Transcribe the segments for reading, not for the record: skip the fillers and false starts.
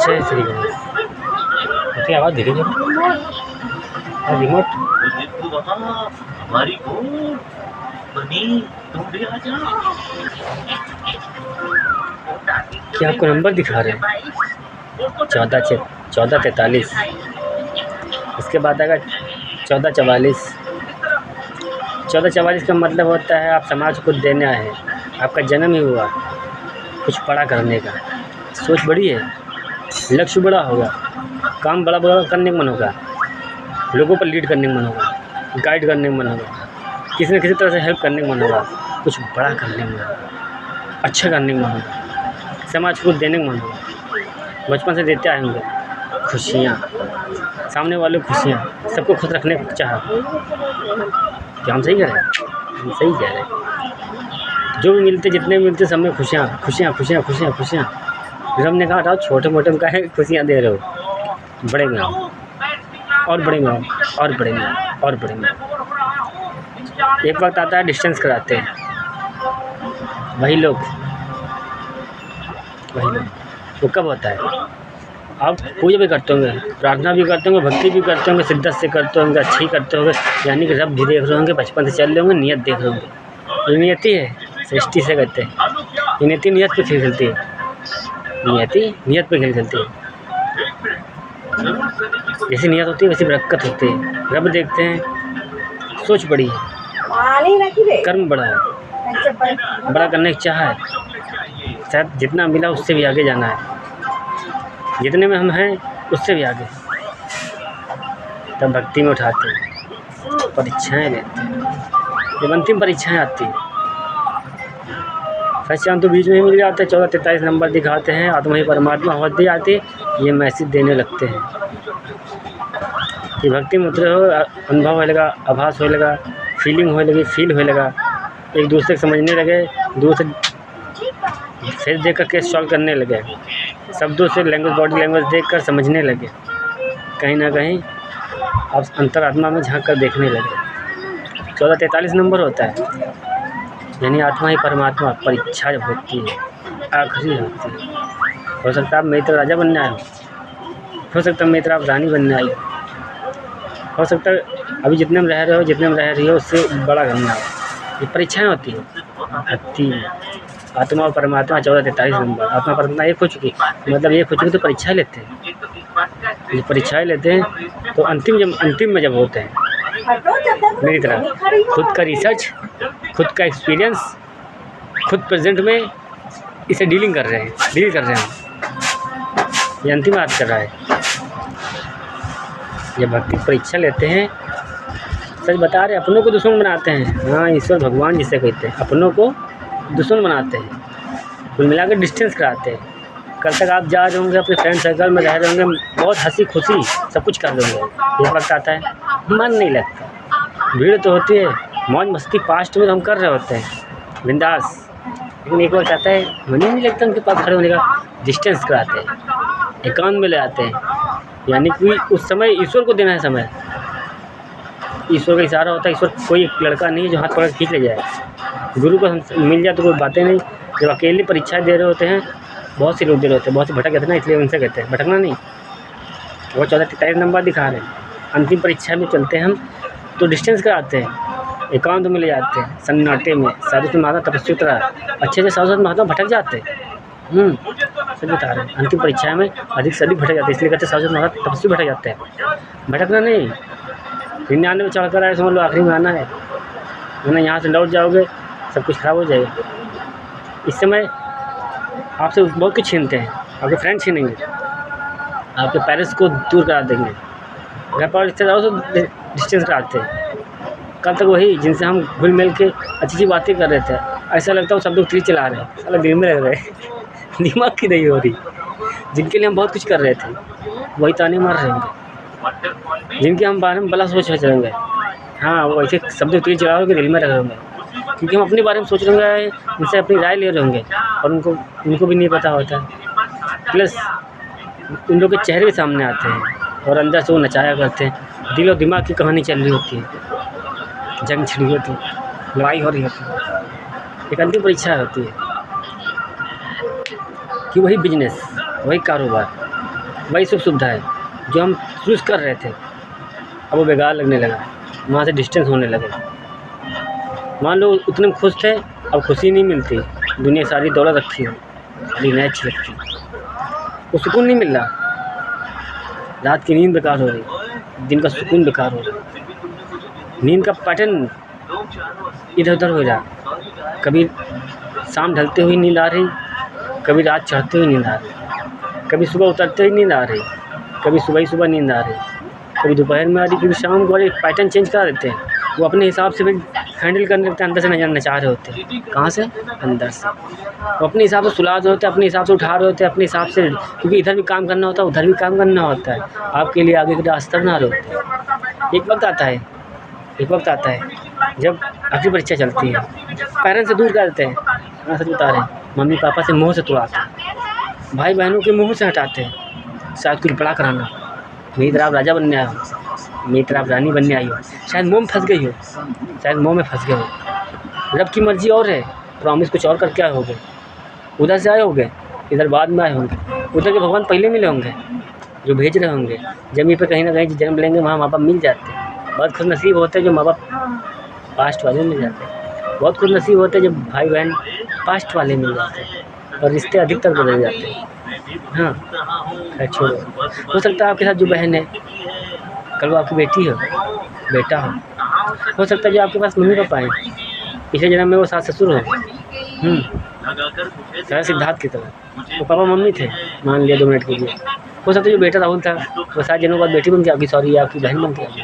जय श्री गणेश। उसकी आवाज़ धीरे धीरे रिमोट हमारी बनी तुम भी आ जाओ। क्या आपको नंबर दिखा रहे हैं? 1443। इसके बाद आएगा 1444। 1444 का मतलब होता है आप समाज को देना है, आपका जन्म ही हुआ कुछ बड़ा करने का। सोच बड़ी है, लक्ष्य बड़ा होगा, काम बड़ा बड़ा करने का मन होगा, लोगों पर लीड करने का मन होगा, गाइड करने का मन होगा, किसी न किसी तरह से हेल्प करने का मन होगा, कुछ बड़ा करने का मन होगा, अच्छा करने का मन होगा, समाज को देने का मन होगा। बचपन से देते आए होंगे खुशियाँ, सामने वालों को खुशियाँ, सबको खुश रखने को चाह। क्या हम सही कह रहे हैं? हम सही कह रहे हैं। जो भी मिलते, जितने भी मिलते, सब में खुशियाँ खुशियाँ खुशियाँ खुशियाँ खुशियाँ। रब ने कहा था छोटे मोटे में काहे खुशियाँ दे रहे हो, बड़े में आओ और बड़े में आओ और बड़े में आओ और बड़े में आओ। एक वक्त आता है डिस्टेंस कराते हैं वही लोग। वो कब होता है? आप पूजा भी करते होंगे, प्रार्थना भी करते होंगे, भक्ति भी करते होंगे, शिद्दत से करते होंगे, अच्छी करते होंगे, यानी कि रब भी देख रहे होंगे, बचपन से चल रहे होंगे, नियत देख रहे होंगे। ये नियति है, सृष्टि से कहते हैं। ये नियति नियत पे खेल खेलती है, नियति नियत पे खेल खेलती है। जैसी नियत होती है वैसी बरकत होती है। रब देखते हैं, सोच बड़ी है, कर्म बड़ा है, बड़ा करने की चाह है। शायद जितना मिला उससे भी आगे जाना है, जितने में हम हैं उससे भी आगे। तब भक्ति में उठाते हैं, परीक्षाएं लेते हैं, जब अंतिम परीक्षाएं आती हैं सच्चान तो बीच में ही मिल जाते हैं। 1443 नंबर दिखाते हैं, आत्मा ही परमात्मा होती आती है, ये मैसेज देने लगते हैं कि भक्ति में उतरे हो, अनुभव होने लगा, आभास होने लगा, फीलिंग होने लगी, फील होने लगा, एक दूसरे को समझने लगे, दूसरे फेस देख कर केस सॉल्व करने लगे, शब्दों से लैंग्वेज, बॉडी लैंग्वेज देखकर समझने लगे, कहीं ना कहीं आप अंतरात्मा में झांक कर देखने लगे। 1443 नंबर होता है, यानी आत्मा ही परमात्मा परीक्षा जब होती है, आखिरी होती है। हो सकता है आप मेरी तरह राजा बनने आए हो सकता है मेरी तरह आप रानी बनने आई हो सकता है अभी जितने में रह रहे हो, जितने में रह रही हो उससे बड़ा करना हो। ये परीक्षाएँ होती है भक्ति में। आत्मा और परमात्मा 1443 नंबर। आत्मा परमात्मा एक हो चुकी, मतलब एक हो चुकी तो परीक्षाएँ लेते हैं। ये परीक्षाएँ लेते हैं तो अंतिम में जब होते हैं, मेरी तरह खुद का रिसर्च, खुद का एक्सपीरियंस, खुद प्रेजेंट में इसे डील कर रहे हैं। ये अंतिम बात कर रहा है। जब भक्ति परीक्षा लेते हैं, सच बता रहे, अपनों को दुश्मन बनाते हैं। हाँ, ईश्वर भगवान जिसे कहते हैं, अपनों को दुश्मन बनाते हैं, कुल मिलाकर डिस्टेंस कराते हैं। कल तक आप जा रहे होंगे, अपने फ्रेंड सर्कल में रह रहे होंगे, बहुत हंसी खुशी सब कुछ कर रहे होंगे। एक वक्त आता है मन नहीं लगता, भीड़ तो होती है, मौज मस्ती पास्ट में तो हम कर रहे होते हैं बिंदास, लेकिन एक वक्त आता है मन ही नहीं लगता उनके पास खड़े होने का। डिस्टेंस कराते हैं, एकांत में ले आते हैं, यानी कि उस समय ईश्वर को देना है समय। ईश्वर का इशारा होता है। ईश्वर कोई एक लड़का नहीं है जो हाथ पकड़ खींच ले जाए। गुरु को मिल जाए तो कोई बातें नहीं। जब अकेले परीक्षा दे रहे होते हैं, बहुत से लोग दे रहे होते हैं, बहुत से भटक जाते हैं ना, इसलिए उनसे कहते हैं भटकना नहीं। वो 1443 नंबर दिखा रहे हैं। अंतिम परीक्षा में चलते हैं हम तो डिस्टेंस कराते हैं, एकांत में ले जाते हैं, सन्नाटे में। साधु से महात्मा तपस्वी तरह अच्छे से साधु महात्मा भटक जाते हैं। सच बता रहे हैं, अंतिम परीक्षा में अधिक से अधिक भटक जाते हैं, इसलिए कहते हैं साधु महात्मा तपस्वी भटक जाते हैं। भटकना नहीं, 99 में चढ़ कर आए समझ लो आखिरी में आना है, वरना यहाँ से लौट जाओगे सब कुछ खराब हो जाएगा। इस समय आपसे बहुत कुछ छीनते हैं, आपके फ्रेंड छीनेंगे, आपके पेरेंट्स को दूर करा देंगे, घर पर रिश्तेदारों से डिस्टेंस कराते हैं। कल तक वही जिनसे हम घुल मिल के अच्छी अच्छी बातें कर रहे थे, ऐसा लगता है सब लोग तीर चला रहे हैं, साला दिल में रह रहे हैं दिमाग की नहीं हो रही। जिनके लिए हम बहुत कुछ कर रहे थे वही ताने मार रहे होंगे, जिनके हम बारे में भला सोच रहे होंगे, हाँ वो ऐसे शब्द तीर चला के दिल में रह रहे होंगे, क्योंकि हम अपने बारे में सोच रहे होंगे, उनसे अपनी राय ले रहे होंगे और उनको भी नहीं पता होता। प्लस उन लोग के चेहरे भी सामने आते हैं और अंदर से वो नचाया करते हैं। दिल और दिमाग की कहानी चल रही होती है, जंग छिड़ी होती है, लड़ाई हो रही होती है, एक अंतिम परीक्षा होती है कि वही बिजनेस, वही कारोबार वही सुख सुविधा है जो हम चूज़ कर रहे थे, अब वो बेकार लगने लगा, वहाँ से डिस्टेंस होने लगे। मान लो उतने खुश थे, अब खुशी नहीं मिलती, दुनिया सारी दौलत रखी हो, सारी नई अच्छी लगती, वो सुकून नहीं मिल रहा, रात की नींद बेकार हो रही, दिन का सुकून बेकार हो रहा, नींद का पैटर्न इधर उधर हो रहा, कभी शाम ढलते हुए नींद आ रही, कभी रात चढ़ते हुए नींद आ रही, कभी सुबह उतरते हुए नींद आ रही, कभी सुबह ही सुबह नींद आ रही, कभी दोपहर में आ रही, कभी शाम को आ रही। पैटर्न चेंज करा देते हैं, वो अपने हिसाब से फिर हैंडल करने लगते हैं, अंदर से नचा रहे होते हैं। कहाँ से? अंदर से। वो अपने हिसाब से सुला रहे होते हैं, अपने हिसाब से उठा रहे होते हैं, अपने हिसाब से, क्योंकि इधर भी काम करना होता है, उधर भी काम करना होता है, आपके लिए आगे का रास्ता बना रहे होते हैं। एक वक्त आता है जब आपकी परीक्षा चलती है, पेरेंट्स से दूर कर देते हैं, हाँ सच बता रहे हैं, मम्मी पापा से मुँह से तुड़ाते हैं, भाई बहनों के मुँह से हटाते हैं, शायद कुछ बड़ा कराना, मेरी तरह आप राजा बनने आए हो, मेरी तरह आप रानी बनने आई हो, शायद मोह में फंस गई हो, शायद मोह में फंस गए हो, रब की मर्जी और है, प्रॉमिस कुछ और करके आए होगे, उधर से आए होंगे, इधर बाद में आए होंगे, उधर के भगवान पहले मिले होंगे जो भेज रहे होंगे, ज़मीन पे कहीं ना कहीं जन्म लेंगे, वहाँ माँ बाप मिल जाते हैं। बहुत खुशनसीब होते हैं जो माँ बाप पास्ट वाले मिल जाते हैं, बहुत खुशनसीब होते हैं जब भाई बहन पास्ट वाले मिल जाते हैं, और रिश्ते अधिकतर बदल जाते हैं। हाँ, खैर छोड़ो, हो सकता है आपके साथ जो बहन है कल वो आपकी बेटी हो, बेटा हो सकता है जो आपके पास मम्मी पापा हैं पिछले जन्म में वो सास ससुर हो, सारा सिद्धार्थ की तरह वो पापा मम्मी थे, मान लिया 2 मिनट के लिए। हो सकता है जो बेटा राहुल था वो 7 जन्मों बाद बेटी बन के आपकी, सॉरी आपकी बहन बन के आ गई,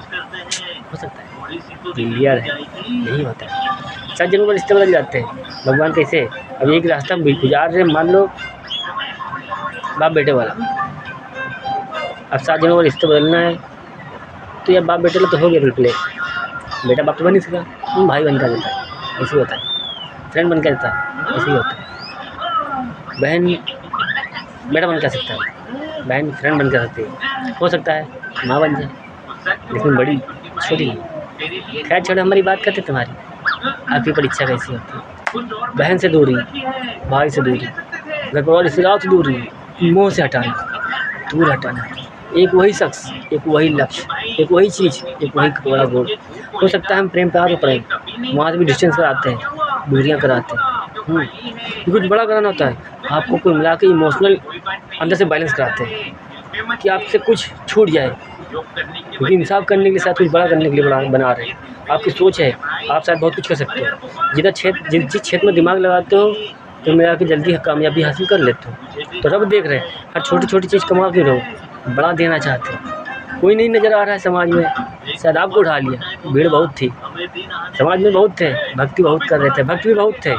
हो सकता है, क्लियर है, यही होता है। 7 जन्मों पर रिश्ते बदल जाते हैं, भगवान कैसे, अब एक रास्ता गुजार रहे, मान लो बाप बेटे वाला, अब 7 जन्मों पर रिश्ते बदलना है तो यार बाप बेटे तो हो गया बिल्कुल, बेटा बाप तो बन नहीं सका, भाई बन कर देता है, ऐसे ही होता है, फ्रेंड बन कर देता है, ऐसे ही होता है, बहन बेटा बन कर सकता है, बहन फ्रेंड बन कर सकती है, हो सकता है माँ बन जाए, लेकिन बड़ी छोटी। खैर छोड़ो, हमारी बात करते तुम्हारी, आपकी परीक्षा कैसी होती है, बहन से दूरी, भाई से दूरी, घर परिवार रिश्तेदार से दूरी, मोह से हटाना, दूर हटाना, एक वही शख्स, एक वही लक्ष्य, एक वही चीज़, एक वही बड़ा गोल। हो सकता है हम प्रेम प्यार में पड़े, वहाँ से भी डिस्टेंस कराते हैं, दूरियाँ कराते हैं, कुछ बड़ा कराना होता है आपको, कुल मिला के इमोशनल अंदर से बैलेंस कराते हैं कि आपसे कुछ छूट जाए, क्योंकि इंसाफ करने के लिए, साथ कुछ बड़ा करने के लिए बना रहे हैं। आपकी सोच है, आप शायद बहुत कुछ कर सकते हो, जिस क्षेत्र में दिमाग लगाते हो तो मेरा कि जल्दी कामयाबी हासिल कर लेते हो। तो रब देख रहे हैं, हर छोटी छोटी चीज़ कमा के रहो, बड़ा देना चाहते हो, कोई नहीं नज़र आ रहा है समाज में, शायद आपको उठा लिया, भीड़ बहुत थी समाज में, बहुत थे, भक्ति बहुत कर रहे थे, भक्त भी बहुत थे,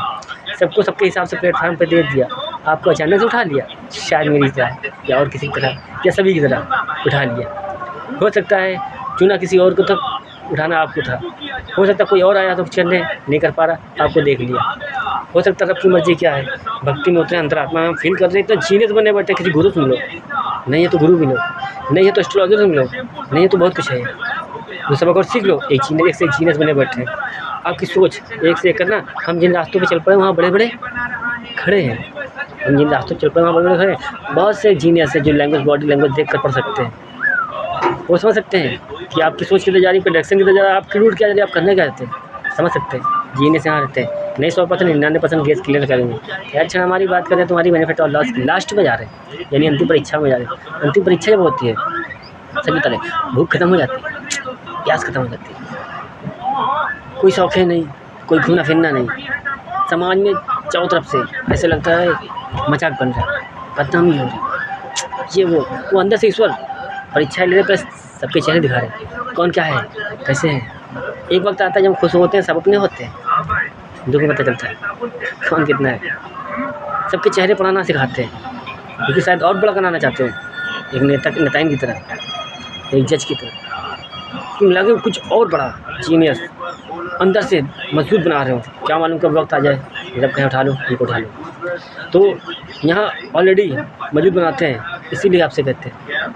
सबको सबके हिसाब से प्लेटफार्म पे दे दिया, आपको अचानक से उठा लिया, शायद मेरी तरह या और किसी की तरह या सभी की तरह उठा लिया। हो सकता है चुना किसी और को, तक उठाना आपको था, हो सकता है कोई और आया तो चलने नहीं कर पा रहा, आपको देख लिया। हो सकता है सबकी मर्जी क्या है, भक्ति में उतरे अंतरात्मा में फील कर रहे इतना जीनियस बने बैठे, किसी गुरु सुन लो, नहीं है तो गुरु मिलो, नहीं है तो एस्ट्रोलॉजर सुन लो, नहीं है तो बहुत कुछ है, जो सबक और सीख लो, एक से एक जीनियस बने बैठे हैं। आपकी सोच एक से एक करना, हम जिन रास्तों पे चल पड़े वहाँ बड़े बड़े खड़े हैं, हम जिन रास्तों पे चल पड़े वहाँ बड़े बड़े खड़े हैं, बहुत से जीनियस है जो लैंग्वेज, बॉडी लैंग्वेज देख कर पढ़ सकते हैं, वो समझ सकते हैं कि आपकी सोच किधर जा रही है, डायरेक्शन किधर जा रहा है, आपकी रूट क्या जा रही है, आप करने क्या रहते हैं, समझ सकते हैं, जीनियस यहाँ रहते हैं, नहीं 100% 99% गेस क्लियर करेंगे। अच्छा हमारी बात करें तुम्हारी बेनिफिट और लॉस की, लास्ट में जा रहे हैं, यानी अंतिम परीक्षा में जा रहे हैं। अंतिम परीक्षा जब होती है सभी तरह भूख खत्म हो जाती है, प्यास खत्म हो जाती है, कोई शौक है नहीं, कोई घूमना फिरना नहीं, समाज में चारों तरफ से ऐसे लगता है मजाक बन रहा है, बदनामी हो रही, ये वो अंदर से ईश्वर परीक्षा ले रहे प्लस सबके चेहरे दिखा रहे, कौन क्या है, कैसे हैं। एक वक्त आता है जब खुश होते हैं, सब अपने होते हैं, दुख में पता चलता है कौन कितना है, सबके चेहरे पढ़ाना सिखाते हैं, क्योंकि शायद और बड़ा बनाना चाहते हैं, एक नेताइन की तरह, एक जज की तरह, कि लगे कुछ और बड़ा जीनियस अंदर से मजबूत बना रहे हो, क्या मालूम कब वक्त आ जाए जब कहीं उठा लो, इनको उठा लो। तो यहाँ ऑलरेडी मजबूत बनाते हैं, इसीलिए आपसे कहते हैं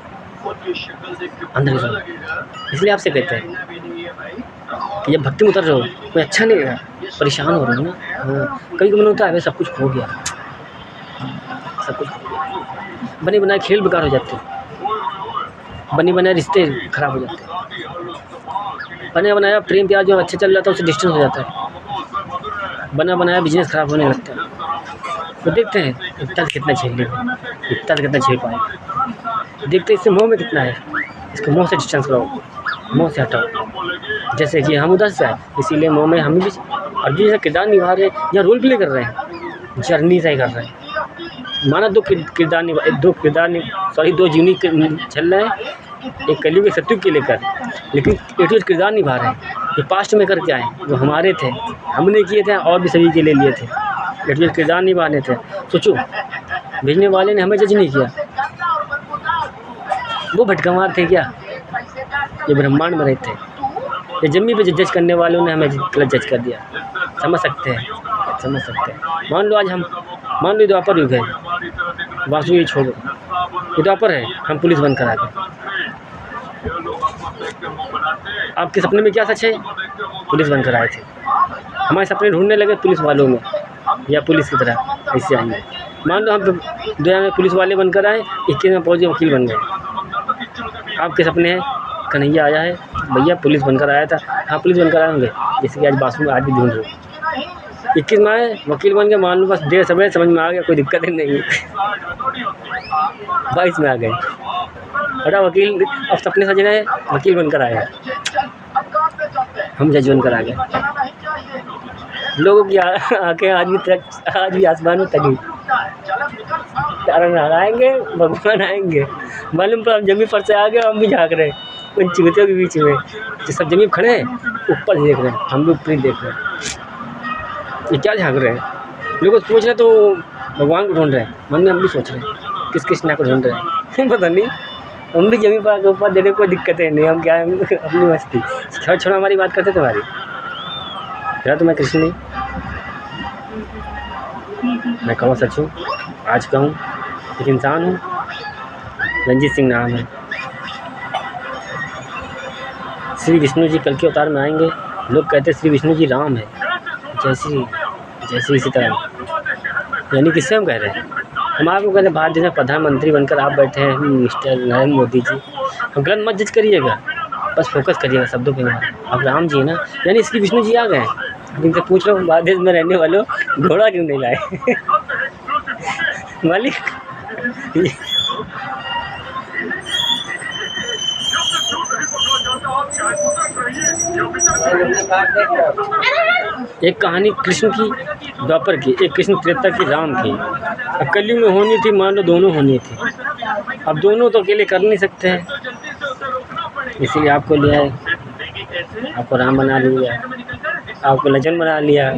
अंदर से, इसलिए आपसे कहते हैं कि जब भक्ति में उतर रहे हो, कोई अच्छा नहीं लगा, परेशान हो रहे हो ना, हाँ कभी कभी होता है भाई सब कुछ खो गया, सब कुछ बने बनाए खेल बेकार हो जाते हैं, बने बनाए रिश्ते ख़राब हो जाते हैं। बने बनाया प्रेम प्यार जो अच्छा चल रहा था उससे डिस्टेंस हो जाता है। बना बनाया बिजनेस ख़राब होने लगता है। तो देखते हैं इतना कितना झेल लेगा, इतना कितना झेल पाएगा। देखते हैं इससे मोह में कितना है, इसको मोह से डिस्टेंस कराओ, मोह से हटाओ। जैसे कि हम उधर से आए इसीलिए मोह में हम भी अर्जुन जैसा किरदार निभा रहे हैं या रोल प्ले कर रहे हैं, जर्नी सही कर रहे हैं। माना दो जीवनी चल रहे हैं, एक कलयुग एक सतयुग के लेकर, लेकिन एक किरदार निभा रहे हैं। ये पास्ट में करके आए जो हमारे थे, हमने किए थे और भी सभी के लिए लिए थे, एक किरदार निभाने थे। सोचो भेजने वाले ने हमें जज नहीं किया, वो भटकमार थे क्या, ये ब्रह्मांड में रहते हैं। ये जमीन पे जज करने वालों ने हमें गलत जज कर दिया। समझ सकते हैं। मान लो आज हम द्वापर युग है, वासु ये छोड़ो, ये द्वापर है, हम पुलिस बनकर आ गए। आपके सपने में क्या सच है? पुलिस बनकर आए थे। हमारे सपने ढूंढने लगे पुलिस वालों में या पुलिस की तरह ऐसे आएंगे। मान लो हम दुनिया में पुलिस वाले बनकर आए, 21 में फौजी वकील बन गए। आपके सपने हैं कन्हैया आया है, भैया पुलिस बनकर आया था, हाँ पुलिस बनकर आए होंगे, जैसे कि आज बासु में आज भी ढूंढ रहे हो। 21 में आए वकील बन गए, मान लो बस देर समय समझ में आ गया, कोई दिक्कत ही नहीं है। 22 में आ गए, बड़ा वकील अब सपने सज रहे हैं, वकील बनकर आए, हम जज बनकर आ गए। लोगों की आंखें आज भी आसमान में तगी, तारा आएंगे, भगवान आएंगे, मालूम पर हम जमीन पर से आ गए, हम भी झाँक रहे हैं उन चिमटियों के बीच में, जो सब जमीन खड़े हैं ऊपर देख रहे हैं, हम भी ऊपर ही देख रहे हैं। ये क्या झाँक रहे हैं? लोग सोच रहे तो भगवान को ढूंढ रहे हैं, मन में हम भी सोच रहे हैं किस ना को ढूंढ रहे हैं। पता नहीं, हम भी जमीन पर ऊपर देने कोई दिक्कत है नहीं, हम क्या अपनी मस्ती छोड़ हमारी बात करते तुम्हारी क्या। तो मैं कृष्ण नहीं, मैं कहूँ सच हूँ, आज कहूँ एक इंसान हूँ, रंजीत सिंह नाम है। श्री विष्णु जी कल के अवतार में आएंगे। लोग कहते हैं श्री विष्णु जी राम है, जैसे इसी तरह, यानी किससे हम कह रहे हैं? हम आपको कहते हैं भारत देश में प्रधानमंत्री बनकर आप बैठे हैं मिस्टर नरेंद्र मोदी जी। हम गलत मत जज करिएगा, बस फोकस करिएगा शब्दों पे। अब राम जी है ना, यानी श्री विष्णु जी आ गए। अब इनसे पूछ रहा हूँ भारत देश में रहने वालों घोड़ा क्यों नहीं लाए? मालिक एक कहानी कृष्ण की द्वापर की, एक कृष्ण त्रेता की राम की। अब कलयुग में होनी थी, मान लो दोनों होनी थी। अब दोनों तो अकेले कर नहीं सकते हैं, इसीलिए आपको लिया है, आपको राम बना लिया, आपको लजन बना लिया,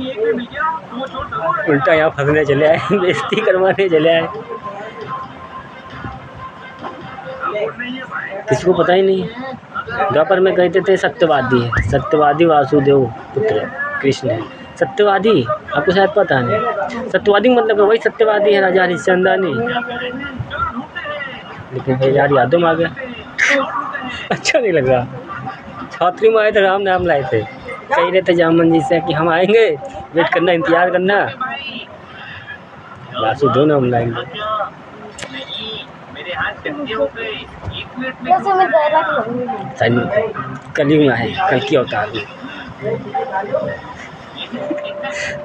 उल्टा यहाँ फंसने चले आए, बेइज्जती करवाने चले आए। किसी को पता ही नहीं। द्वापर में कहते थे सत्यवादी है, सत्यवादी वासुदेव पुत्र कृष्ण है। सत्यवादी आपको शायद पता नहीं, सत्यवादी मतलब वही सत्यवादी है राजा हरिश्चंद्रानी, लेकिन फिर यार यादों में आ गया, अच्छा नहीं लग रहा। छात्री में आए थे, राम नाम लाए थे, कह रहे थे जामन जी से कि हम आएंगे, वेट करना, इंतजार करना, वासुदेव नाम लाएंगे। कलयुग में है, कल की अवतार में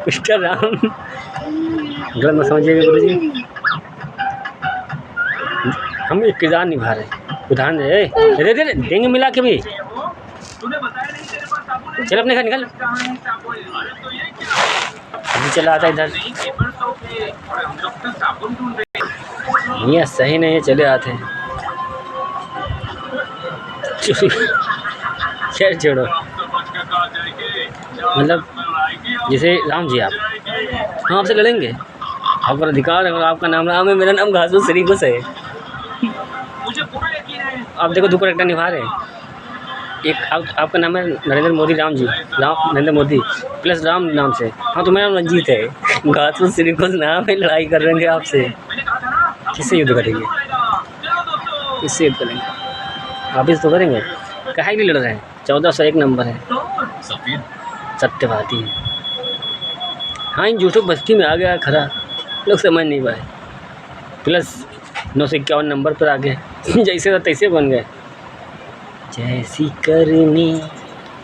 मिस्टर राम, गलत मत समझिएगा गुरु जी, हम एक किरदार निभा रहे हैं। उदाहरण दे देंगे मिला के भी, चल अपने घर निकल, अभी चला आता इधर, ये सही नहीं है, चले आते हैं। खैर छोड़ो, मतलब जैसे राम जी, आप हम आपसे लड़ेंगे, आपका अधिकार है, अगर आपका नाम राम है, मेरा नाम घासू श्रीघुस है। आप देखो दो करेक्टर निभा रहे हैं, एक आपका नाम है नरेंद्र मोदी, राम जी, राम नरेंद्र मोदी प्लस राम नाम से, हाँ तो मेरा नाम रंजीत है, घासू श्रीघुस नाम है, लड़ाई कर रहे हैं आपसे, किससे युद्ध करेंगे? किससे युद्ध करेंगे? आप इस तो करेंगे, काहे के लिए लड़ रहे हैं? 1401 नंबर है, सत्यवादी है। हाँ, इन झूठों बस्ती में आ गया खरा, लोग समझ नहीं पाए, प्लस 951 नंबर पर आ गए, जैसे था तैसे बन गए। जैसी करनी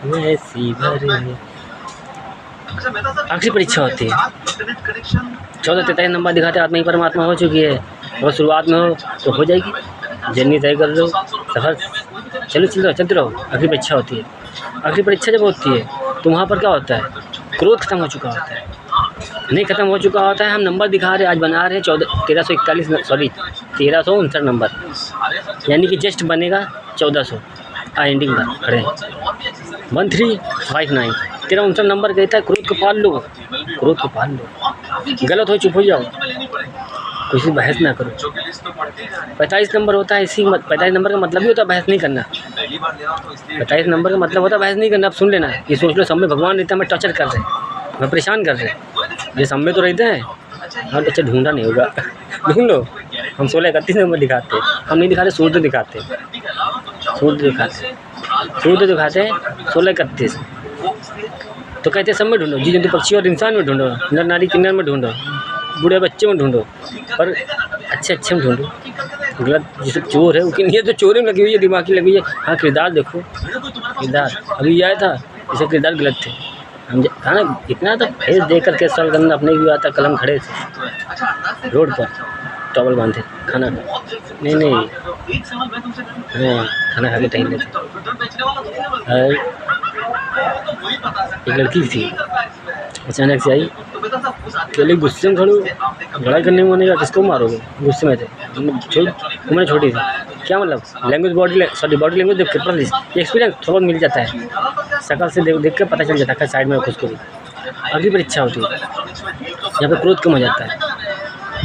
वैसी भरनी। आखिरी परीक्षा होती है, 1443 नंबर दिखाते आत्मा ही परमात्मा हो चुकी है। अगर शुरुआत में हो तो हो जाएगी, जर्नी तय कर लो, सफ़र चलते रहो। आखिरी परीक्षा होती है। आखिरी परीक्षा जब होती है तो वहाँ पर क्या होता है, क्रोध खत्म हो चुका होता है, नहीं खत्म हो चुका होता है। हम नंबर दिखा रहे, आज बना रहे 1359 नंबर, यानी कि जस्ट बनेगा 1400 एंडिंग पर खड़े 1359। 1359 नंबर कहता है क्रोध को पाल लो, क्रोध को पाल लो, गलत हो चुप हो जाओ, किसी बहस ना करो। 45 नंबर होता है, इसी 45 नंबर का मतलब ही होता है बहस नहीं करना। 45 नंबर का मतलब होता है बहस नहीं करना। आप सुन लेना, ये सोच लो सब में भगवान रहता है, मैं टॉर्चर कर रहे हैं, मैं परेशान कर रहे हैं, ये सब में तो रहते हैं। हाँ, अच्छा ढूंढा नहीं होगा, ढूंढ लो। हम 1631 नंबर दिखाते हैं, हम नहीं दिखाते, सूर्य दिखाते हैं, सूर्य दिखाते 1631। तो कहते हैं सब में ढूंढो, जी जंतु पक्षी और इंसान में ढूंढो, नर नारी किन्नर में ढूंढो, बूढ़े बच्चे में ढूंढो, पर अच्छे में ढूंढो। गलत जैसे चोर है उसकी नीयत तो चोरी में लगी हुई है, दिमाग की लगी हुई है। हाँ, किरदार देखो, किरदार अभी आया था, जैसे किरदार गलत थे। हम था ना, इतना तो फेस देख कर के साल करना अपने भी आता, कलम खड़े थे रोड पर, टॉवल बांधे, खाना नहीं हाँ, खाना खा के टहल लेते। एक लड़की थी, अचानक से आई, अकेले गुस्से में खड़ू, लड़ाई करने में का किसको मारोगे, गुस्से में थे, उम्र छोटी थी। क्या मतलब लैंग्वेज बॉडी लैंग्वेज देख के एक्सपीरियंस थोड़ा मिल जाता है, शकल से देख के पता चल जाता है साइड में उसको भी। अगली परीक्षा होती है, यहाँ पे क्रोध कम हो जाता है,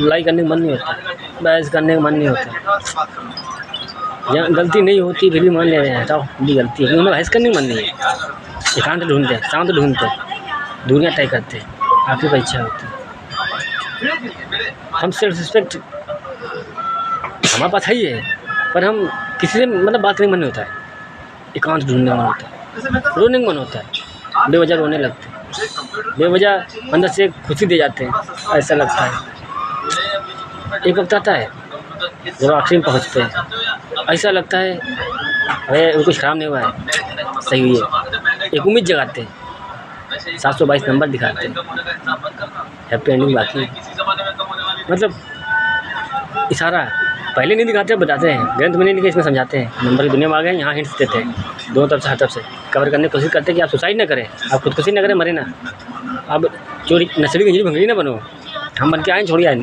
लड़ाई करने का मन नहीं होता, बहस करने का मन नहीं होता। यहाँ गलती नहीं होती फिर भी मान ले रहे हैं, हटाओ भी गलती है, क्योंकि हमें बहस करने का मन नहीं है। एकांत ढूंढते हैं, शांत ढूंढते हैं, दुनिया तय करते हैं। आखिरी परीक्षा होती है। हम सेल्फ रिस्पेक्ट हमारे पास है ही है, पर हम किसी से मतलब बात करने का मन नहीं होता है, एकांत ढूंढने का मन होता है, रोने का मन होता है, बेवजह रोने लगते हैं, बेवजह अंदर से खुशी दे जाते हैं, ऐसा लगता है। एक वक्त आता है जब आखिरी में पहुँचते हैं, ऐसा लगता है अरे कुछ खराब नहीं हुआ है, सही हुई है। एक उम्मीद जगाते हैं, 722 नंबर दिखाते हैं, हैप्पी एंडिंग बाकी है। मतलब इशारा पहले नहीं दिखाते, बताते हैं, ग्रंथ में नहीं लिखे, इसमें समझाते हैं। नंबर की दुनिया में आ गए, यहाँ हिंट्स देते हैं, दोनों तरफ से हर तरफ से कवर करने की कोशिश करते हैं कि आप सुसाइड ना करें, आप खुदकुशी ना करें, मरे ना, आप चोरी नसड़ी गंजरी भंगड़ी ना बनो। हम बन के आए, छोड़िए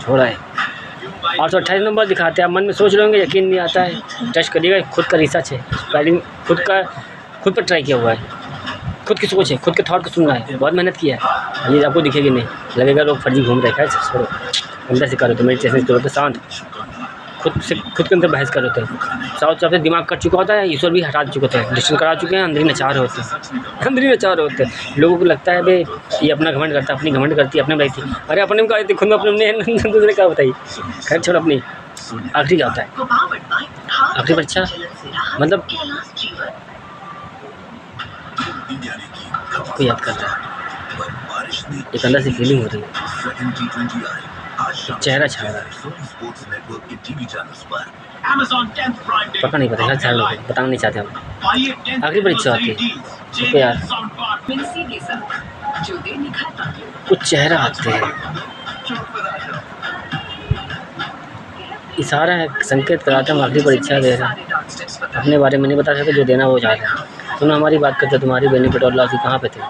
छोड़ा है। 828 नंबर दिखाते हैं, आप मन में सोच रहे होंगे, यकीन नहीं आता है, टेस्ट करिएगा, खुद का रिसर्च है, स्पेलिंग खुद पर ट्राई किया हुआ है, खुद की सोच है, खुद के थॉट को सुनना है, बहुत मेहनत किया है। ये आपको दिखेगी नहीं, लगेगा लोग फर्जी घूम रहे हैं, छोड़ो, अंदर से करो तो मेडिटेशन करो तो शांत, खुद के अंदर बहस कर होते हैं। साउथ से दिमाग कट चुका होता है, ईश्वर भी हटा चुके होते हैं, डिस्टेंस करा चुके हैं, अंदर ही नचार होते हैं, अंदर ही नचार होते हैं। लोगों को लगता है भाई ये अपना घमंड करता है, अपनी घमंड करती है, अपने में रहती है, अरे अपने में कहती, खुद में अपने में दूसरे क्या बताइए। खैर छोड़, अपनी आखिरी क्या होता है, आखिरी परीक्षा मतलब को याद कर रहा है, एक अंदर से फीलिंग हो रही है, चेहरा छा रहा है, पता नहीं बताना नहीं चाहते हम। आखिरी परीक्षा होती है तो यार कुछ चेहरा आते हैं, इशारा है, संकेत कराते हैं, आखिरी परीक्षा दे रहा है, अपने बारे में नहीं बता सकते, जो देना वो चाहते हैं। तुम हमारी बात करते, तुम्हारी बेनिफिट और लॉस कहाँ पे थे।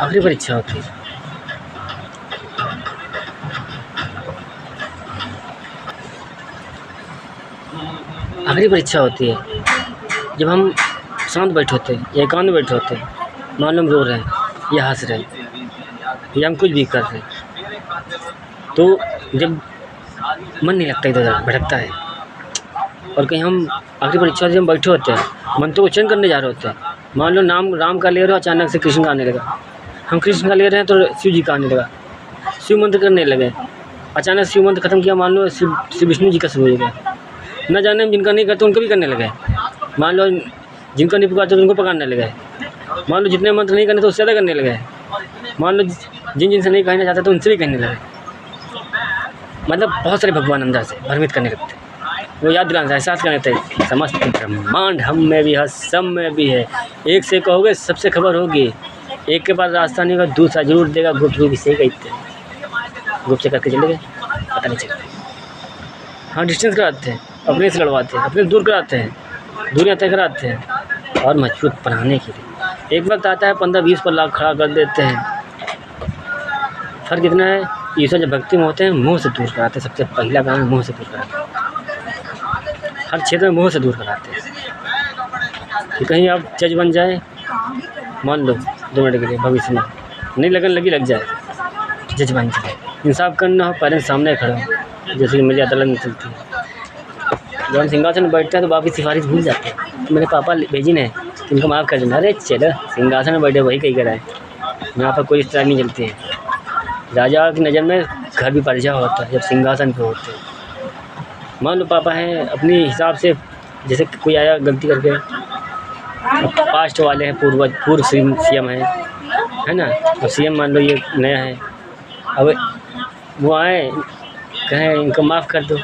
आखिरी परीक्षा होती है, आखिरी परीक्षा होती है जब हम शांत बैठे होते हैं या एकांत बैठे होते हैं, मालूम रो रहे हैं या हंस रहे हैं या हम कुछ भी कर रहे हैं, तो जब मन नहीं लगता, इधर भटकता है। और कहीं हम आखिरी परीक्षा से हम बैठे होते हैं, मंत्र को उच्चारण करने जा रहे होते हैं, मान लो नाम राम का ले रहे हो, अचानक से कृष्ण का आने लगा, हम कृष्ण का ले रहे हैं तो शिव जी का आने लगा, शिव मंत्र करने लगे, अचानक शिव मंत्र खत्म किया, मान लो शिव विष्णु जी का शुरू हो गया, न जाने हम जिनका नहीं करते उनको भी करने लगे, मान लो जिनका नहीं पुकारते तो उनको पकड़ने लगे, मान लो जितने मंत्र नहीं करने तो उससे ज़्यादा करने लगे, मान लो जिनसे नहीं कहना चाहते तो उनसे भी कहने लगे। मतलब बहुत सारे भगवान अंदर से भ्रमित करने लगते हैं। वो याद दिलाना, एहसास करने थे समस्त ब्रह्मांड हम में भी है, सब में भी है। एक से कहोगे सबसे खबर होगी, एक के पास रास्ता नहीं होगा दूसरा जरूर देगा। गुप्त रूप से कहते हैं, गुप्त से करके चले गए, पता नहीं चलता। हाँ, डिस्टेंस कराते हैं, अपने से लड़वाते हैं, अपने से दूर कराते हैं, दूरियाँ तय कराते हैं और मजबूत बनाने के लिए। एक वक्त आता है 15-20 पर लाख खड़ा कर देते हैं। फ़र्क इतना है, ईश्वर जब भक्ति में होते हैं मुँह से दूर कराते हैं। सबसे पहला काम मुँह से दूर कराते हैं, हर क्षेत्र में मुँह से दूर कराते हैं कि कहीं आप जज बन जाए, मान लो 2 मिनट के लिए भविष्य में, नहीं लगन लगी लग जाए, जज बन जाए, इंसाफ करना हो पेरेंट्स सामने खड़े हो, जैसे कि मेरी अदालत में चलती है। जब हम सिंहासन में बैठते हैं तो बाकी सिफारिश भूल जाते हैं, तो मेरे पापा भेजी ने इनको माफ़ कर देना। अरे चलो सिंहासन में बैठे वही कहीं कराए, यहाँ पर कोई इस तरह नहीं चलती है। राजा की नज़र में घर भी प्रजा होता है जब सिंहासन पे होते हैं। मान लो पापा हैं, अपने हिसाब से जैसे कोई आया गलती करके, पास्ट वाले हैं, पूर्व सीएम है ना, तो सीएम मान लो ये नया है, अब वो आए कहें इनको माफ़ कर दो,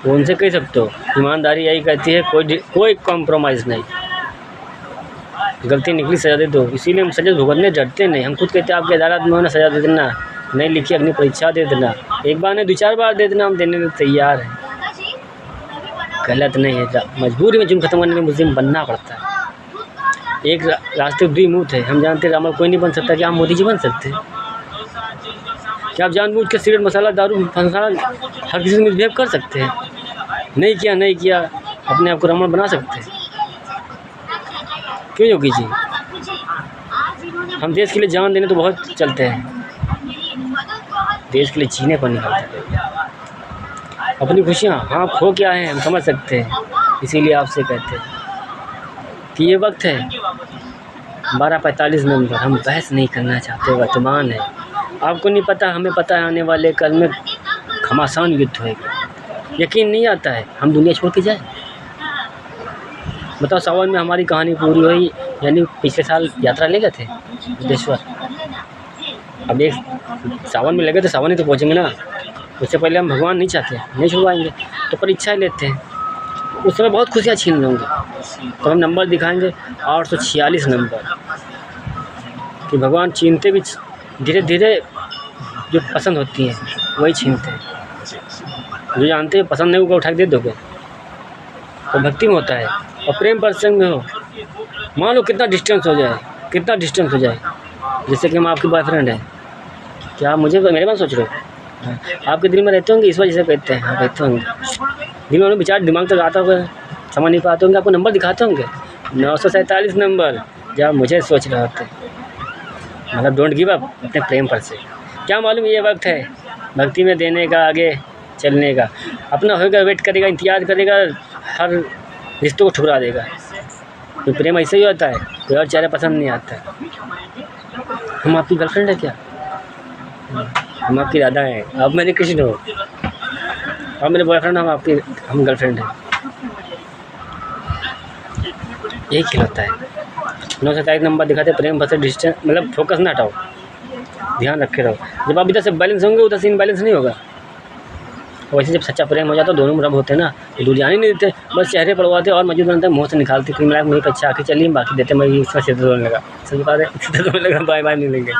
वो उनसे कह सकते हो। ईमानदारी यही कहती है कोई कॉम्प्रोमाइज़ नहीं, गलती निकली सज़ा दे दो। इसीलिए हम सज़ा भुगतने डरते नहीं। हम खुद कहते हैं आपकी अदालत में होना सज़ा दे देना, नहीं लिखी अग्नि परीक्षा दे देना, एक बार नहीं 2-4 बार दे देना, हम देने में तैयार हैं। गलत नहीं है, मजबूरी में जुर्म खत्म करने में मुस्लिम बनना पड़ता है। एक रास्ते 2 मुँह थे, हम जानते रामल कोई नहीं बन सकता, क्या हम मोदी जी बन सकते हैं? क्या आप जानबूझ के सिगरेट मसाला दारू फंसाना हर किसी से मिसबिहेव कर सकते हैं? नहीं किया अपने आप को रावण बना सकते हैं? क्यों योगी जी? हम देश के लिए जान देने तो बहुत चलते हैं, देश के लिए जीने पर निकलते हैं। अपनी खुशियाँ हाँ खो क्या है हम समझ सकते हैं, इसीलिए आपसे कहते हैं कि ये वक्त है 12:45 नंबर। हम बहस नहीं करना चाहते, वर्तमान है। आपको नहीं पता, हमें पता है, आने वाले कल में घमासान युद्ध होएगा। यकीन नहीं आता है हम दुनिया छोड़ के जाए? बताओ, सावन में हमारी कहानी पूरी हुई, यानी पिछले साल यात्रा ले गए थे बुद्धेश्वर। अब एक सावन में लगे तो सावन ही तो पहुँचेंगे ना, उससे पहले हम भगवान नहीं चाहते, नहीं छुड़वाएंगे तो परीक्षा लेते हैं। उस समय बहुत खुशियाँ छीन लेंगे, तो हम नंबर दिखाएंगे 846 नंबर कि भगवान छीनते भी धीरे धीरे, जो पसंद होती हैं वही छीनते हैं। जो जानते हैं पसंद नहीं होगा उठा के दे दोगे। तो भक्ति में होता है और प्रेम प्रसंग में हो, मान लो कितना डिस्टेंस हो जाए, जैसे कि हम आपके बॉयफ्रेंड हैं, क्या आप मुझे मेरे बारे सोच रहे हो? आपके दिल में रहते होंगे, इस वजह से कहते हैं। हाँ कहते होंगे, दिल में विचार दिमाग तक आता होगा, समझ नहीं पाते होंगे, आपको नंबर दिखाते होंगे 947 नंबर, जब मुझे सोच रहे होते। मतलब डोंट गिव अप अपने प्रेम पर से। क्या मालूम ये वक्त है भक्ति में देने का, आगे चलने का। अपना होगा, वेट करेगा, इंतजार करेगा, हर रिश्तों को ठुकरा देगा। तो प्रेम ऐसे ही होता है, कोई और चेहरा पसंद नहीं आता। हम आपकी गर्लफ्रेंड है क्या? हम आपकी दादा हैं, आप मेरे कृष्ण हो, आप मेरे बॉयफ्रेंड, हम गर्लफ्रेंड हैं। यही खेल होता है। 947 नंबर दिखाते प्रेम बस डिस्टेंस, मतलब फोकस ना हटाओ, ध्यान रखे रहो। जब आप इधर से बैलेंस होंगे उधर से इनबैलेंस नहीं होगा। वैसे जब सच्चा प्रेम हो जाता है, दोनों रब होते हैं ना, तो दूर जाने नहीं देते, बस चेहरे पड़वाते और मजबूत बनते हैं, मुँह से निकालते क्रीम लाइक मुझे अच्छा आके चलिए बाकी देते। मैं इसका सिर धोने लगा, सच बात है, सिर धोने लगा, बाय बाय नहीं लेंगे।